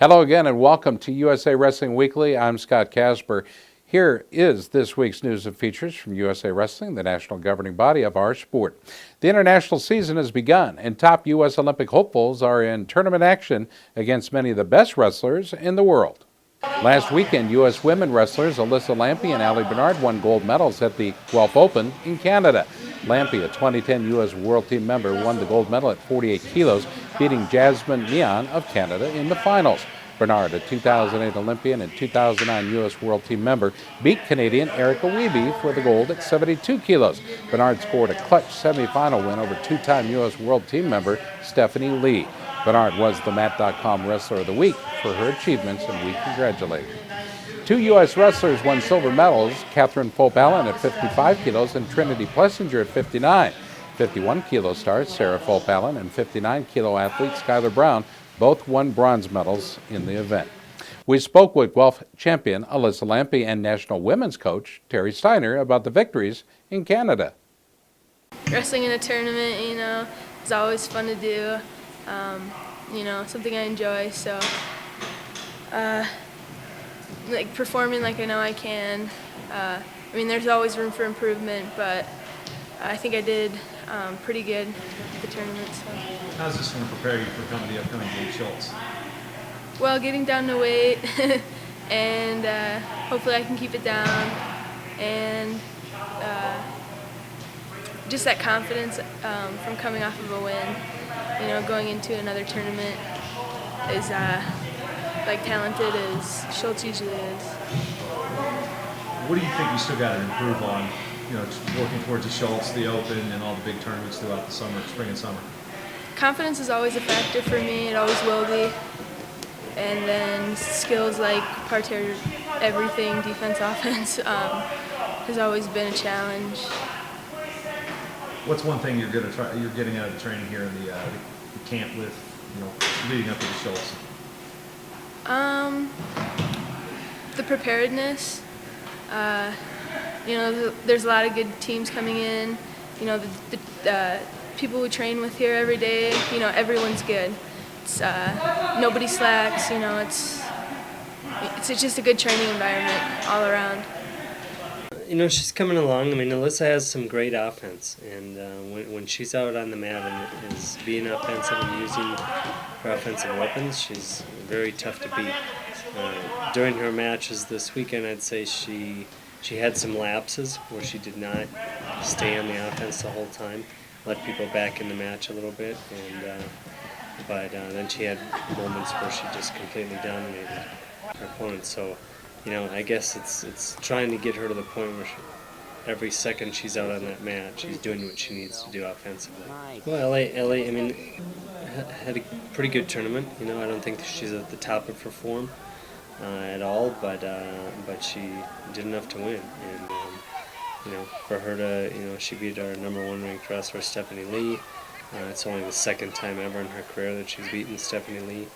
Hello again and welcome to USA Wrestling Weekly. I'm Scott Casper. Here is this week's news and features from USA Wrestling, the national governing body of our sport. The international season has begun and top U.S. Olympic hopefuls are in tournament action against many of the best wrestlers in the world. Last weekend, U.S. women wrestlers Alyssa Lampe and Allie Bernard won gold medals at the Guelph Open in Canada. Lampe, a 2010 U.S. World Team member, won the gold medal at 48 kilos, beating Jasmine Mian of Canada in the finals. Bernard, a 2008 Olympian and 2009 U.S. World Team member, beat Canadian Erica Wiebe for the gold at 72 kilos. Bernard scored a clutch semifinal win over two-time U.S. World Team member Stephanie Lee. Bernard was the Mat.com Wrestler of the Week for her achievements, and we congratulate her. Two U.S. wrestlers won silver medals, Catherine Pope-Allen at 55 kilos and Trinity Plessinger at 59. 51-kilo star Sarah Pope-Allen and 59-kilo athlete Skylar Brown both won bronze medals in the event. We spoke with Guelph champion Alyssa Lampe and national women's coach Terry Steiner about the victories in Canada. Wrestling in a tournament, is always fun to do. Something I enjoy. So, performing like I know I can. There's always room for improvement, but I think I did pretty good at the tournament. So. How's this going to prepare you for the upcoming Dave Schultz? Well, getting down to weight, and hopefully I can keep it down, and just that confidence from coming off of a win. Going into another tournament is talented as Schultz usually is. What do you think you still got to improve on? Working towards the Schultz, the Open, and all the big tournaments throughout the summer, spring and summer. Confidence is always a factor for me. It always will be. And then skills like parterre, everything, defense, offense, has always been a challenge. What's one thing you're getting out of the training here in the camp with, leading up to the Schultz? The preparedness. There's a lot of good teams coming in. The people we train with here every day. Everyone's good. It's nobody slacks. It's just a good training environment all around. She's coming along. Alyssa has some great offense, and when she's out on the mat and is being offensive and using her offensive weapons, she's very tough to beat. During her matches this weekend, I'd say she had some lapses where she did not stay on the offense the whole time, let people back in the match a little bit, but then she had moments where she just completely dominated her opponent. So, I guess it's trying to get her to the point where every second she's out on that mat, she's doing what she needs to do offensively. Well, LA, had a pretty good tournament. I don't think she's at the top of her form at all, but she did enough to win. And for her to, she beat our number one ranked wrestler Stephanie Lee. It's only the second time ever in her career that she's beaten Stephanie Lee.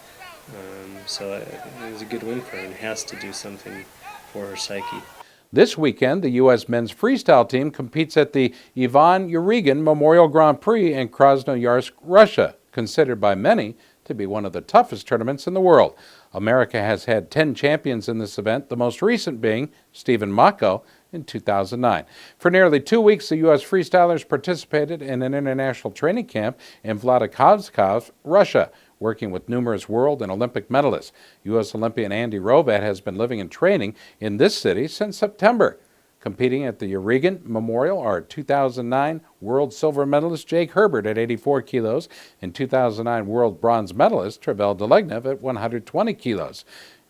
So it was a good win for her and has to do something for her psyche. This weekend, the U.S. men's freestyle team competes at the Ivan Urigin Memorial Grand Prix in Krasnoyarsk, Russia, considered by many to be one of the toughest tournaments in the world. America has had 10 champions in this event, the most recent being Stephen Mako in 2009. For nearly 2 weeks, the U.S. freestylers participated in an international training camp in Vladikavkaz, Russia, working with numerous world and Olympic medalists. U.S. Olympian Andy Rovat has been living and training in this city since September. Competing at the Urigin Memorial are 2009 world silver medalist Jake Herbert at 84 kilos and 2009 world bronze medalist Trevell Delegnev at 120 kilos.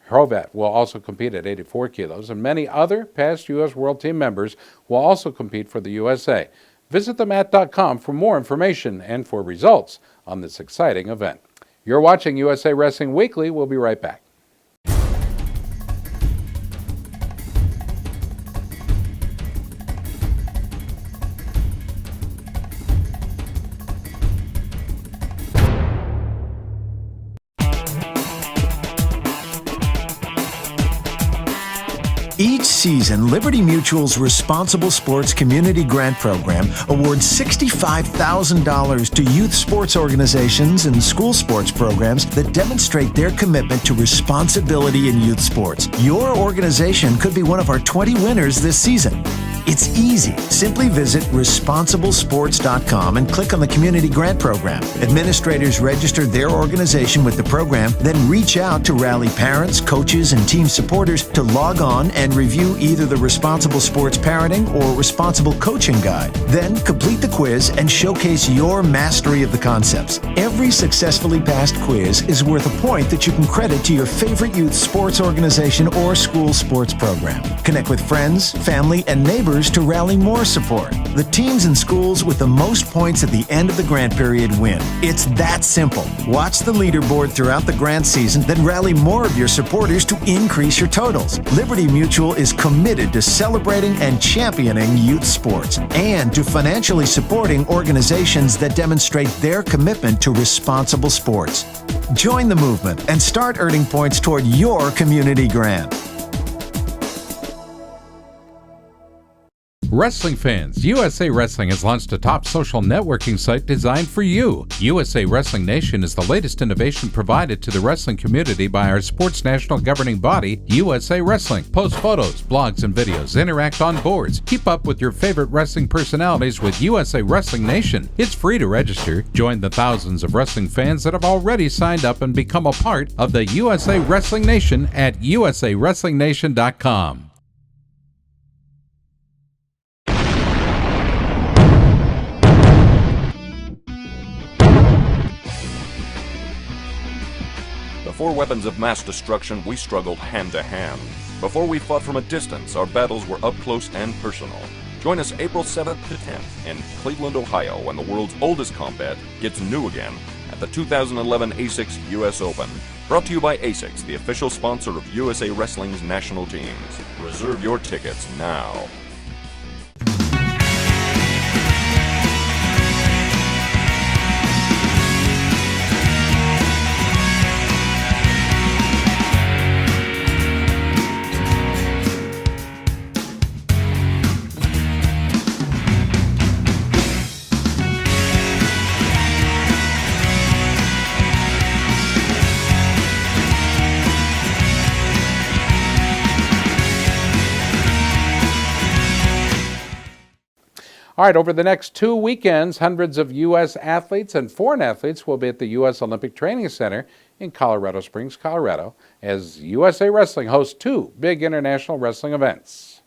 Hrovat will also compete at 84 kilos, and many other past U.S. World Team members will also compete for the USA. Visit themat.com for more information and for results on this exciting event. You're watching USA Wrestling Weekly. We'll be right back. Each season, Liberty Mutual's Responsible Sports Community Grant Program awards $65,000 to youth sports organizations and school sports programs that demonstrate their commitment to responsibility in youth sports. Your organization could be one of our 20 winners this season. It's easy. Simply visit responsiblesports.com and click on the Community Grant Program. Administrators register their organization with the program, then reach out to rally parents, coaches, and team supporters to log on and review either the Responsible Sports Parenting or Responsible Coaching Guide. Then complete the quiz and showcase your mastery of the concepts. Every successfully passed quiz is worth a point that you can credit to your favorite youth sports organization or school sports program. Connect with friends, family, and neighbors to rally more support. The teams and schools with the most points at the end of the grant period win. It's that simple. Watch the leaderboard throughout the grant season, then rally more of your supporters to increase your totals. Liberty Mutual is committed to celebrating and championing youth sports and to financially supporting organizations that demonstrate their commitment to responsible sports. Join the movement and start earning points toward your community grant. Wrestling fans, USA Wrestling has launched a top social networking site designed for you. USA Wrestling Nation is the latest innovation provided to the wrestling community by our sports national governing body, USA Wrestling. Post photos, blogs, and videos. Interact on boards. Keep up with your favorite wrestling personalities with USA Wrestling Nation. It's free to register. Join the thousands of wrestling fans that have already signed up and become a part of the USA Wrestling Nation at usawrestlingnation.com. Before weapons of mass destruction, we struggled hand to hand. Before we fought from a distance, our battles were up close and personal. Join us April 7th to 10th in Cleveland, Ohio, when the world's oldest combat gets new again at the 2011 ASICS US Open. Brought to you by ASICS, the official sponsor of USA Wrestling's national teams. Reserve your tickets now. All right, over the next 2 weekends, hundreds of U.S. athletes and foreign athletes will be at the U.S. Olympic Training Center in Colorado Springs, Colorado, as USA Wrestling hosts 2 big international wrestling events.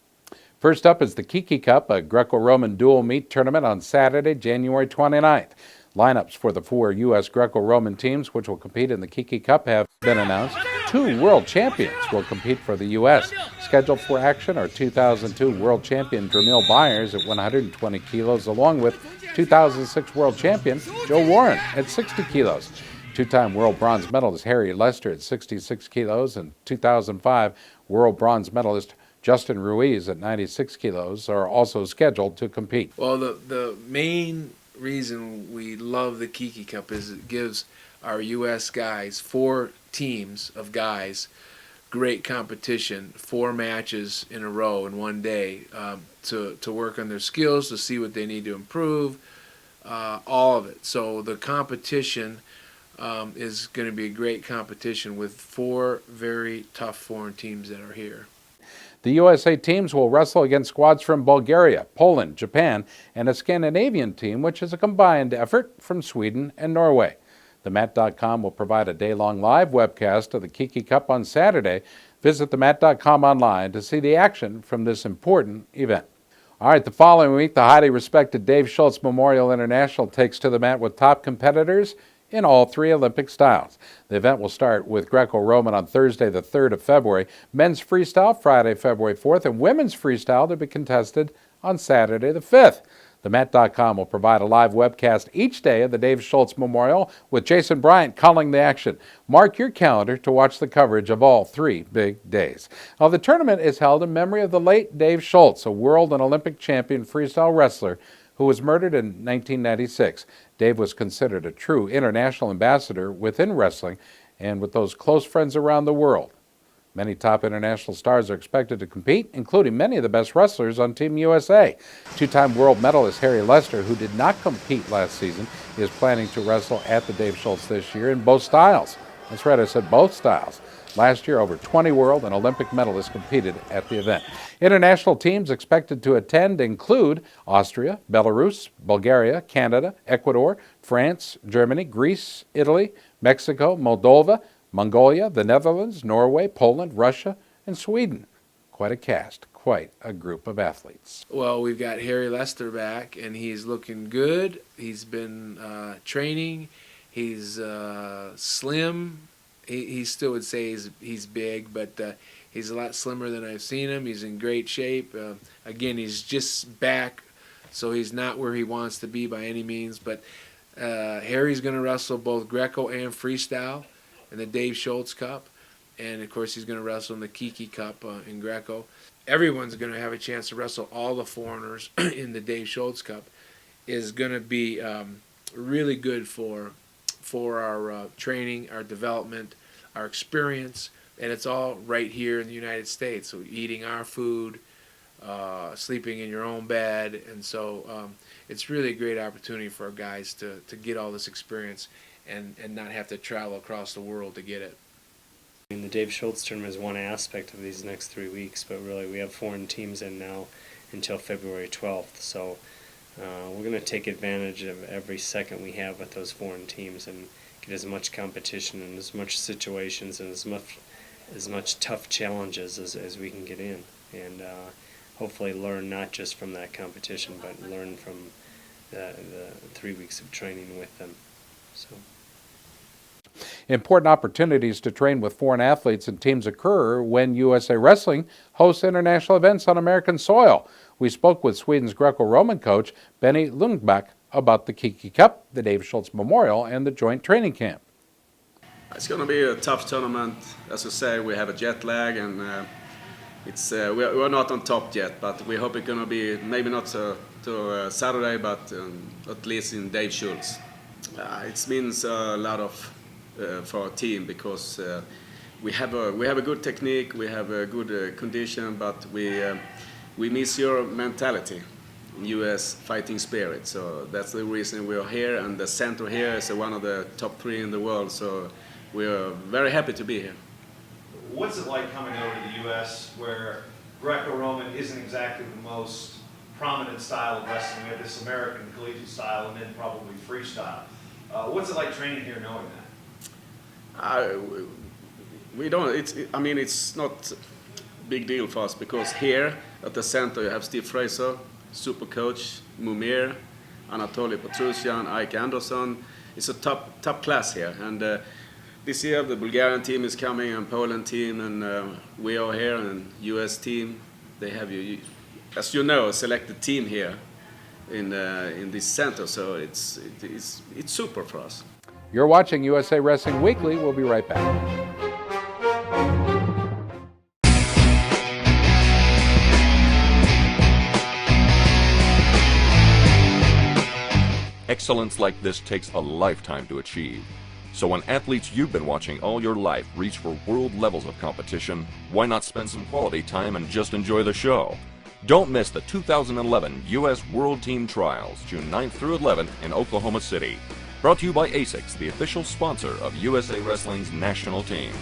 First up is the Kiki Cup, a Greco-Roman dual meet tournament on Saturday, January 29th. Lineups for the 4 U.S. Greco-Roman teams which will compete in the Kiki Cup have been announced. 2 world champions will compete for the U.S. Scheduled for action are 2002 world champion Dramil Byers at 120 kilos, along with 2006 world champion Joe Warren at 60 kilos. 2-time world bronze medalist Harry Lester at 66 kilos and 2005 world bronze medalist Justin Ruiz at 96 kilos are also scheduled to compete. Well, the main reason we love the Kiki Cup is it gives our U.S. guys 4 teams of guys great competition, 4 matches in a row in one day to work on their skills, to see what they need to improve, all of it. So the competition is going to be a great competition with 4 very tough foreign teams that are here. The USA teams will wrestle against squads from Bulgaria, Poland, Japan, and a Scandinavian team, which is a combined effort from Sweden and Norway. TheMat.com will provide a day-long live webcast of the Kiki Cup on Saturday. Visit TheMat.com online to see the action from this important event. All right, the following week, the highly respected Dave Schultz Memorial International takes to the mat with top competitors in all 3 Olympic styles. The event will start with Greco-Roman on Thursday, the 3rd of February, men's freestyle Friday, February 4th, and women's freestyle to be contested on Saturday, the 5th. TheMat.com will provide a live webcast each day of the Dave Schultz Memorial with Jason Bryant calling the action. Mark your calendar to watch the coverage of all 3 big days. Now, the tournament is held in memory of the late Dave Schultz, a world and Olympic champion freestyle wrestler who was murdered in 1996. Dave was considered a true international ambassador within wrestling and with those close friends around the world. Many top international stars are expected to compete, including many of the best wrestlers on Team USA. Two-time world medalist Harry Lester, who did not compete last season, is planning to wrestle at the Dave Schultz this year in both styles. That's right, I said both styles. Last year, over 20 world and Olympic medalists competed at the event. International teams expected to attend include Austria, Belarus, Bulgaria, Canada, Ecuador, France, Germany, Greece, Italy, Mexico, Moldova, Mongolia, the Netherlands, Norway, Poland, Russia, and Sweden. Quite a cast, quite a group of athletes. Well, we've got Harry Lester back, and he's looking good. He's been training. He's slim. He still would say he's big, but he's a lot slimmer than I've seen him. He's in great shape. Again, he's just back, so he's not where he wants to be by any means. But Harry's going to wrestle both Greco and freestyle in the Dave Schultz Cup. And, of course, he's going to wrestle in the Kiki Cup in Greco. Everyone's going to have a chance to wrestle all the foreigners in the Dave Schultz Cup. Is going to be really good for our training, our development, our experience, and it's all right here in the United States. So eating our food, sleeping in your own bed, and so it's really a great opportunity for our guys to get all this experience and not have to travel across the world to get it. I mean, the Dave Schultz tournament is one aspect of these next 3 weeks, but really we have foreign teams in now until February 12th. So we're going to take advantage of every second we have with those foreign teams and get as much competition and as much situations and as much tough challenges as we can get in, and hopefully learn not just from that competition, but learn from the 3 weeks of training with them. So. Important opportunities to train with foreign athletes and teams occur when USA Wrestling hosts international events on American soil. We spoke with Sweden's Greco-Roman coach, Benny Lundback, about the Kiki Cup, the Dave Schultz Memorial, and the joint training camp. It's going to be a tough tournament. As you say, we have a jet lag, and we're not on top yet, but we hope it's going to be maybe not to Saturday, but at least in Dave Schultz. It means a lot for our team because we have a good technique, we have a good condition, but we miss your mentality, U.S. fighting spirit. So that's the reason we are here, and the center here is one of the top 3 in the world. So we are very happy to be here. What's it like coming over to the U.S. where Greco-Roman isn't exactly the most prominent style of wrestling? We have this American collegiate style and then probably freestyle. What's it like training here knowing that? We don't. It's not a big deal for us because here at the center you have Steve Fraser, super coach, Mumir, Anatoly Petrusyan, Ike Anderson. It's a top class here, and this year the Bulgarian team is coming and Poland team, and we are here, and US team. They have as you know, a selected team here in this center, so it's super for us. You're watching USA Wrestling Weekly. We'll be right back. Excellence like this takes a lifetime to achieve. So when athletes you've been watching all your life reach for world levels of competition, why not spend some quality time and just enjoy the show? Don't miss the 2011 U.S. World Team Trials, June 9th through 11th in Oklahoma City. Brought to you by ASICS, the official sponsor of USA Wrestling's national teams.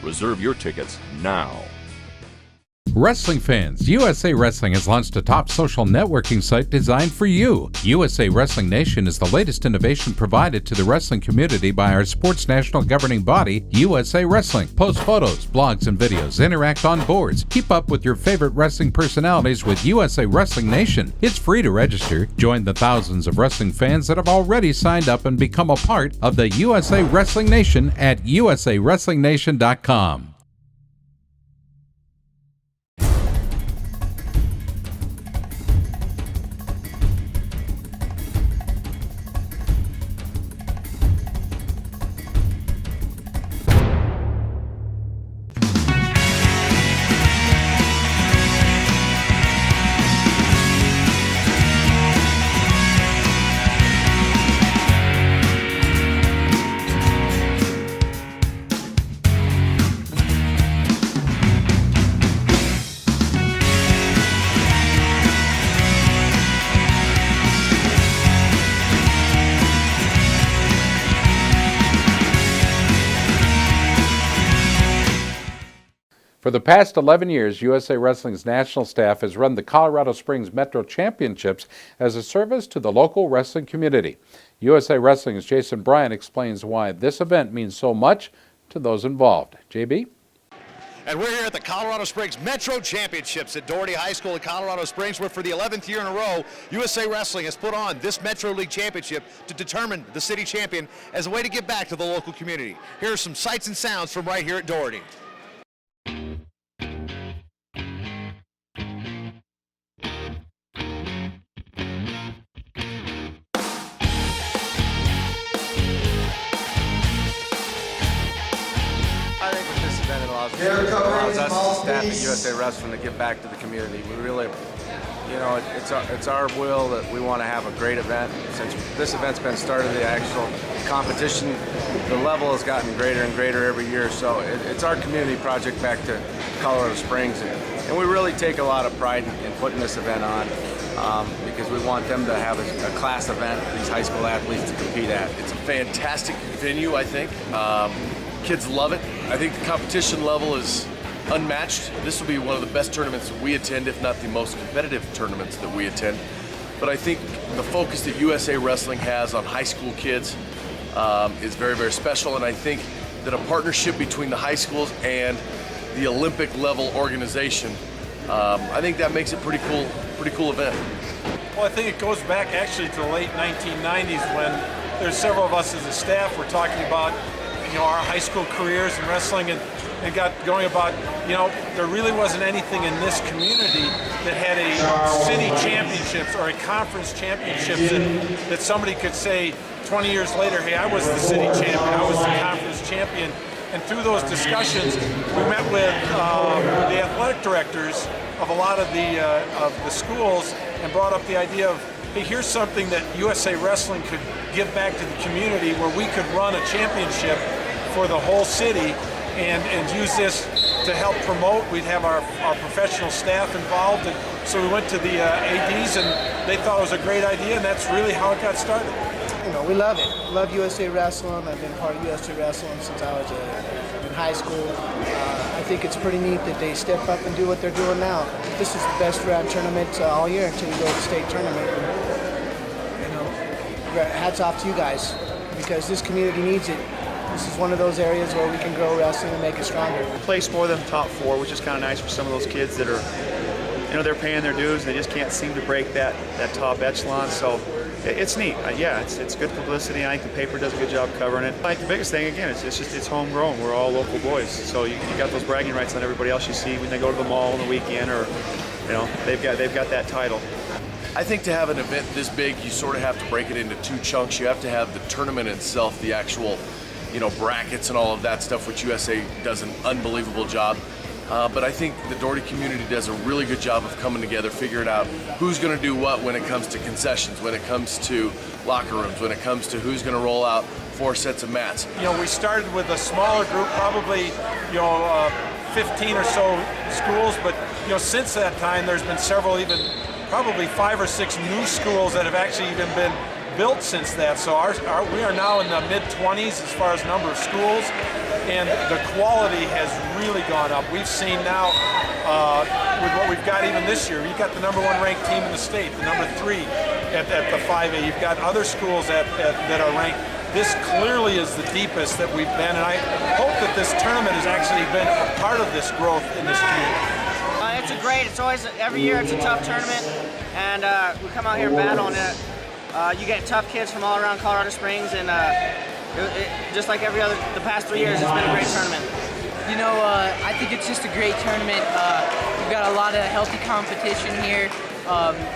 Reserve your tickets now. Wrestling fans, USA Wrestling has launched a top social networking site designed for you. USA Wrestling Nation is the latest innovation provided to the wrestling community by our sports national governing body, USA Wrestling. Post photos, blogs, and videos. Interact on boards. Keep up with your favorite wrestling personalities with USA Wrestling Nation. It's free to register. Join the thousands of wrestling fans that have already signed up and become a part of the USA Wrestling Nation at usawrestlingnation.com. For the past 11 years, USA Wrestling's national staff has run the Colorado Springs Metro Championships as a service to the local wrestling community. USA Wrestling's Jason Bryant explains why this event means so much to those involved. JB? And we're here at the Colorado Springs Metro Championships at Doherty High School in Colorado Springs, where for the 11th year in a row, USA Wrestling has put on this Metro League Championship to determine the city champion as a way to give back to the local community. Here are some sights and sounds from right here at Doherty. I think with this event, it allows us, the staff at USA Wrestling, to give back to the community. We really, it's our will that we want to have a great event. Since this event's been started, the actual competition, the level has gotten greater and greater every year. So it's our community project back to Colorado Springs, and we really take a lot of pride in putting this event on because we want them to have a class event for these high school athletes to compete at. It's a fantastic venue, I think. Kids love it. I think the competition level is unmatched. This will be one of the best tournaments that we attend, if not the most competitive tournaments that we attend. But I think the focus that USA Wrestling has on high school kids is very, very special. And I think that a partnership between the high schools and the Olympic level organization, I think that makes it pretty cool event. Well, I think it goes back actually to the late 1990s when there's several of us as a staff were talking about our high school careers in wrestling and got going about, there really wasn't anything in this community that had a city championships or a conference championships that somebody could say 20 years later, hey, I was the city champion, I was the conference champion. And through those discussions, we met with the athletic directors of a lot of the schools and brought up the idea of, hey, here's something that USA Wrestling could give back to the community where we could run a championship for the whole city and use this to help promote. We'd have our professional staff involved, and so we went to the ADs and they thought it was a great idea, and that's really how it got started. We love it. Love USA Wrestling. I've been part of USA Wrestling since I was in high school. I think it's pretty neat that they step up and do what they're doing now. This is the best round tournament all year until we go to the state tournament. Hats off to you guys, because this community needs it. This is one of those areas where we can grow wrestling and make it stronger. Place more than the top four, which is kind of nice for some of those kids that are, they're paying their dues and they just can't seem to break that top echelon. So it's neat. Yeah, it's good publicity. I think the paper does a good job covering it. I think the biggest thing, again, it's homegrown. We're all local boys, so you got those bragging rights on everybody else you see when they go to the mall on the weekend, or they've got that title. I think to have an event this big, you sort of have to break it into two chunks. You have to have the tournament itself, the actual, brackets and all of that stuff, which USA does an unbelievable job. But I think the Doherty community does a really good job of coming together, figuring out who's going to do what when it comes to concessions, when it comes to locker rooms, when it comes to who's going to roll out 4 sets of mats. We started with a smaller group, probably 15 or so schools, but since that time there's been several, even probably 5 or 6 new schools that have actually even been built since that. So we are now in the mid-20s as far as number of schools, and the quality has really gone up. We've seen now with what we've got even this year, you've got the #1 ranked team in the state, the #3 at the 5A. You've got other schools that are ranked. This clearly is the deepest that we've been, and I hope that this tournament has actually been a part of this growth in this community. It's always, every year it's a tough tournament, and we come out here and battle, and you get tough kids from all around Colorado Springs, and just like the past 3 years, it's been a great tournament. I think it's just a great tournament. We've got a lot of healthy competition here.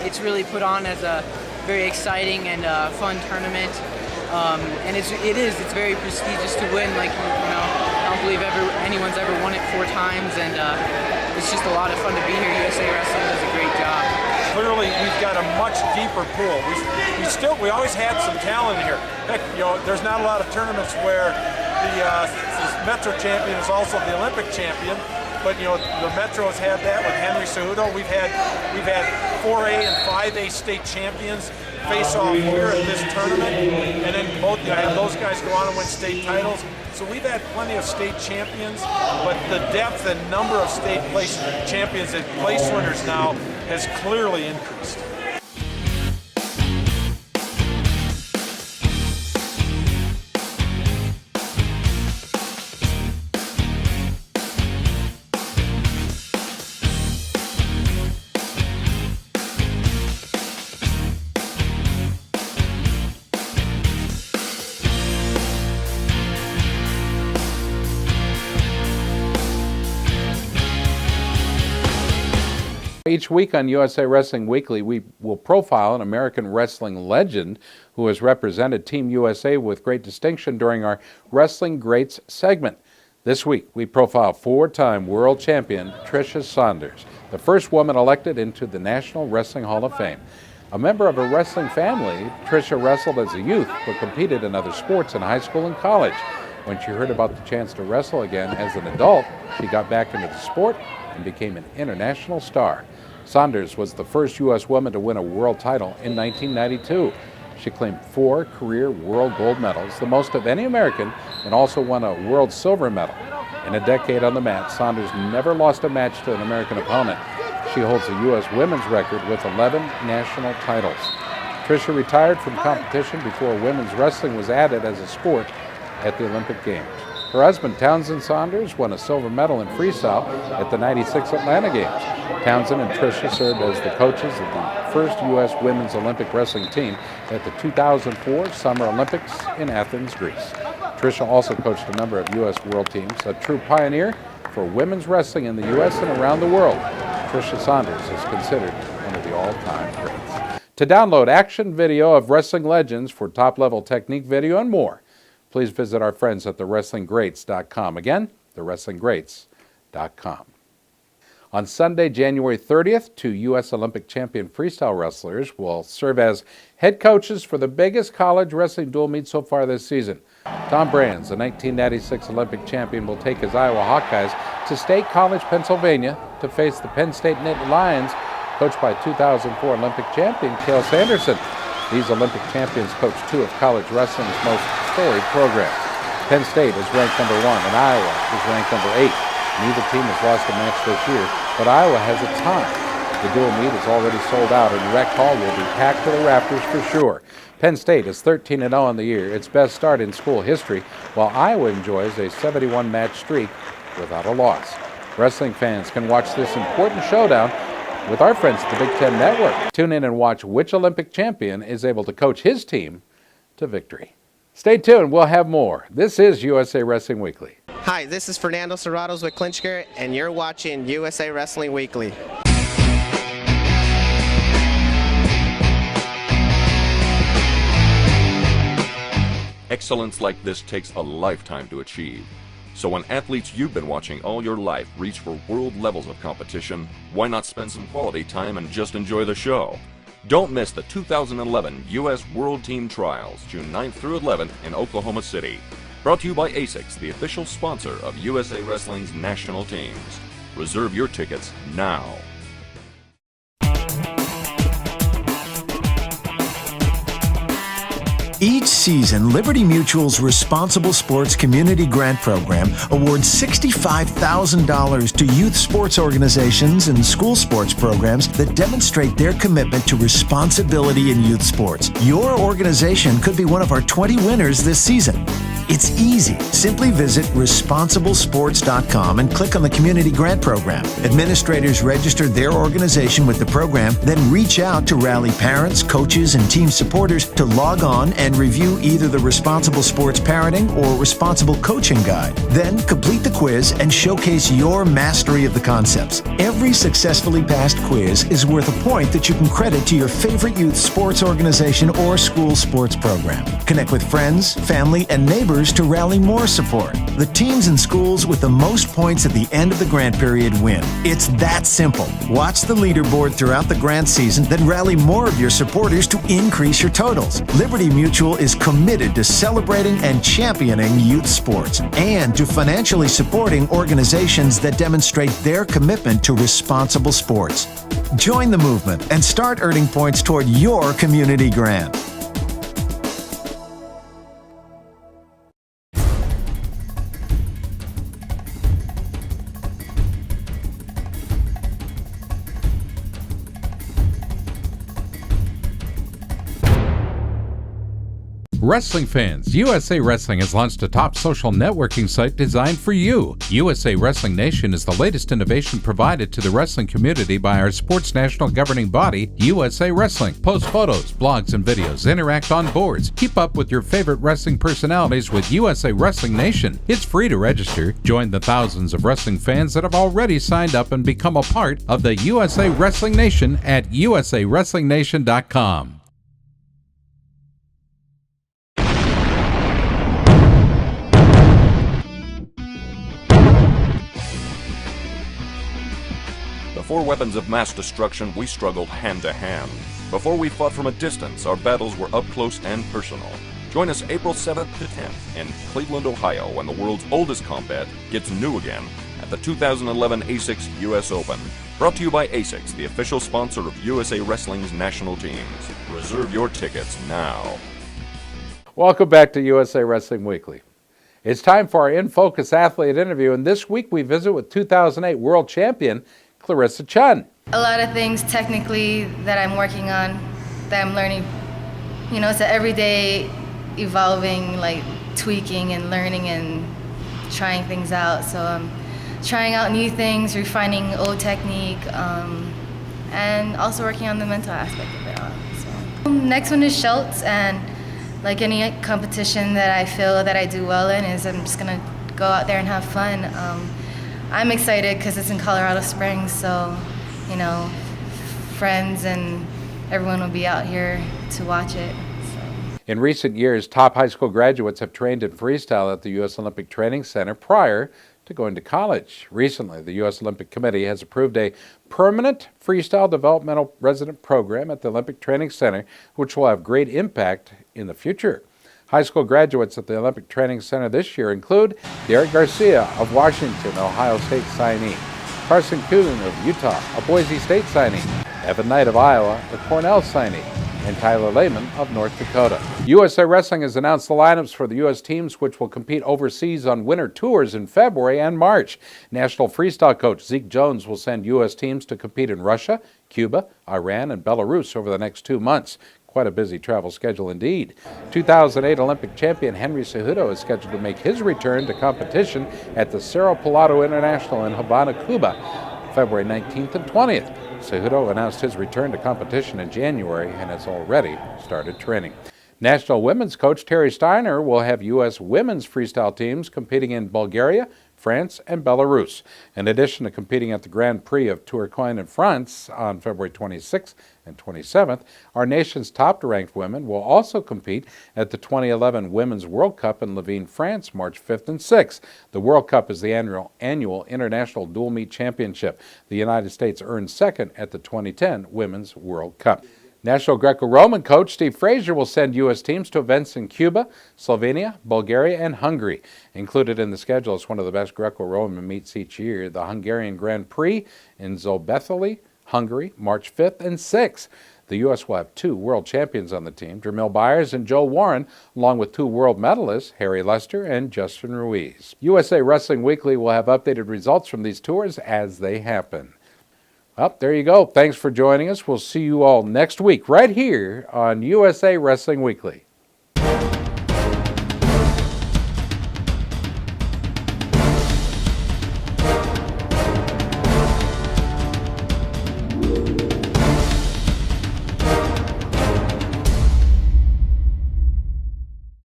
It's really put on as a very exciting and fun tournament, and it's very prestigious to win. I don't believe anyone's ever won it 4 times, and it's just a lot of fun to be here. USA Wrestling does a great job. Clearly, we've got a much deeper pool. We always had some talent here. Heck, there's not a lot of tournaments where the Metro champion is also the Olympic champion, but the Metro has had that with Henry Cejudo. We've had 4A and 5A state champions face off here at this tournament, and then both have those guys go on and win state titles. So we've had plenty of state champions, but the depth and number of state place champions and place winners now has clearly increased. Each week on USA Wrestling Weekly, we will profile an American wrestling legend who has represented Team USA with great distinction during our Wrestling Greats segment. This week, we profile four-time world champion Tricia Saunders, the first woman elected into the National Wrestling Hall of Fame. A member of a wrestling family, Tricia wrestled as a youth but competed in other sports in high school and college. When she heard about the chance to wrestle again as an adult, she got back into the sport and became an international star. Saunders was the first U.S. woman to win a world title in 1992. She claimed 4 career world gold medals, the most of any American, and also won a world silver medal. In a decade on the mat, Saunders never lost a match to an American opponent. She holds the U.S. women's record with 11 national titles. Tricia retired from competition before women's wrestling was added as a sport at the Olympic Games. Her husband, Townsend Saunders, won a silver medal in freestyle at the '96 Atlanta Games. Townsend and Tricia served as the coaches of the first U.S. women's Olympic wrestling team at the 2004 Summer Olympics in Athens, Greece. Tricia also coached a number of U.S. world teams, a true pioneer for women's wrestling in the U.S. and around the world. Tricia Saunders is considered one of the all-time greats. To download action video of wrestling legends for top-level technique video and more, please visit our friends at thewrestlinggreats.com. Again, thewrestlinggreats.com. On Sunday, January 30th, 2 U.S. Olympic champion freestyle wrestlers will serve as head coaches for the biggest college wrestling dual meet so far this season. Tom Brands, the 1996 Olympic champion, will take his Iowa Hawkeyes to State College, Pennsylvania, to face the Penn State Nittany Lions, coached by 2004 Olympic champion Cale Sanderson. These Olympic champions coached 2 of college wrestling's most storied programs. Penn State is ranked number 1 and Iowa is ranked number 8. Neither team has lost a match this year, but Iowa has a tie. The dual meet is already sold out and the rec hall will be packed to the rafters for sure. Penn State is 13-0 on the year, its best start in school history, while Iowa enjoys a 71-match streak without a loss. Wrestling fans can watch this important showdown with our friends at the Big Ten Network. Tune in and watch which Olympic champion is able to coach his team to victory. Stay tuned, we'll have more. This is USA Wrestling Weekly. Hi, this is Fernando Serratos with Clinchger, and you're watching USA Wrestling Weekly. Excellence like this takes a lifetime to achieve. So when athletes you've been watching all your life reach for world levels of competition, why not spend some quality time and just enjoy the show? Don't miss the 2011 U.S. World Team Trials, June 9th through 11th in Oklahoma City. Brought to you by ASICS, the official sponsor of USA Wrestling's national teams. Reserve your tickets now. Each season, Liberty Mutual's Responsible Sports Community Grant Program awards $65,000 to youth sports organizations and school sports programs that demonstrate their commitment to responsibility in youth sports. Your organization could be one of our 20 winners this season. It's easy. Simply visit responsiblesports.com and click on the Community Grant Program. Administrators register their organization with the program, then reach out to rally parents, coaches, and team supporters to log on and review either the Responsible Sports Parenting or Responsible Coaching Guide. Then complete the quiz and showcase your mastery of the concepts. Every successfully passed quiz is worth a point that you can credit to your favorite youth sports organization or school sports program. Connect with friends, family, and neighbors supporters to rally more support. The teams and schools with the most points at the end of the grant period win. It's that simple. Watch the leaderboard throughout the grant season, then rally more of your supporters to increase your totals. Liberty Mutual is committed to celebrating and championing youth sports and to financially supporting organizations that demonstrate their commitment to responsible sports. Join the movement and start earning points toward your community grant. Wrestling fans, USA Wrestling has launched a top social networking site designed for you. USA Wrestling Nation is the latest innovation provided to the wrestling community by our sports national governing body, USA Wrestling. Post photos, blogs, and videos, interact on boards. Keep up with your favorite wrestling personalities with USA Wrestling Nation. It's free to register. Join the thousands of wrestling fans that have already signed up and become a part of the USA Wrestling Nation at usawrestlingnation.com. Before weapons of mass destruction, we struggled hand to hand. Before we fought from a distance, our battles were up close and personal. Join us April 7th to 10th in Cleveland, Ohio, when the world's oldest combat gets new again at the 2011 ASICS US Open. Brought to you by ASICS, the official sponsor of USA Wrestling's national teams. Reserve your tickets now. Welcome back to USA Wrestling Weekly. It's time for our In Focus athlete interview, and this week we visit with 2008 world champion Clarissa Chun. A lot of things technically that I'm working on, that I'm learning. You know, it's an everyday evolving, like tweaking and learning and trying things out. So I'm trying out new things, refining old technique, and also working on the mental aspect of it all. So next one is Schultz, and like any competition that I feel that I do well in is I'm just gonna go out there and have fun. I'm excited because it's in Colorado Springs, so, you know, friends and everyone will be out here to watch it. In recent years, top high school graduates have trained in freestyle at the U.S. Olympic Training Center prior to going to college. Recently, the U.S. Olympic Committee has approved a permanent freestyle developmental resident program at the Olympic Training Center, which will have great impact in the future. High school graduates at the Olympic Training Center this year include Derek Garcia of Washington, Ohio State signee, Carson Coon of Utah, a Boise State signee, Evan Knight of Iowa, a Cornell signee, and Tyler Lehman of North Dakota. USA Wrestling has announced the lineups for the U.S. teams which will compete overseas on winter tours in February and March. National freestyle coach Zeke Jones will send U.S. teams to compete in Russia, Cuba, Iran, and Belarus over the next 2 months. Quite a busy travel schedule indeed. 2008 Olympic champion Henry Cejudo is scheduled to make his return to competition at the Cerro Pelado International in Havana, Cuba, February 19th and 20th. Cejudo announced his return to competition in January and has already started training. National women's coach Terry Steiner will have U.S. women's freestyle teams competing in Bulgaria, France, and Belarus. In addition to competing at the Grand Prix of Tourcoing in France on February 26th and 27th, our nation's top-ranked women will also compete at the 2011 Women's World Cup in Laveen, France, March 5th and 6th. The World Cup is the annual international dual meet championship. The United States earned second at the 2010 Women's World Cup. National Greco-Roman coach Steve Frazier will send U.S. teams to events in Cuba, Slovenia, Bulgaria, and Hungary. Included in the schedule is one of the best Greco-Roman meets each year, the Hungarian Grand Prix in Zobetheli, Hungary, March 5th and 6th. The U.S. will have 2 world champions on the team, Dramil Byers and Joe Warren, along with 2 world medalists, Harry Lester and Justin Ruiz. USA Wrestling Weekly will have updated results from these tours as they happen. Well, there you go. Thanks for joining us. We'll see you all next week right here on USA Wrestling Weekly.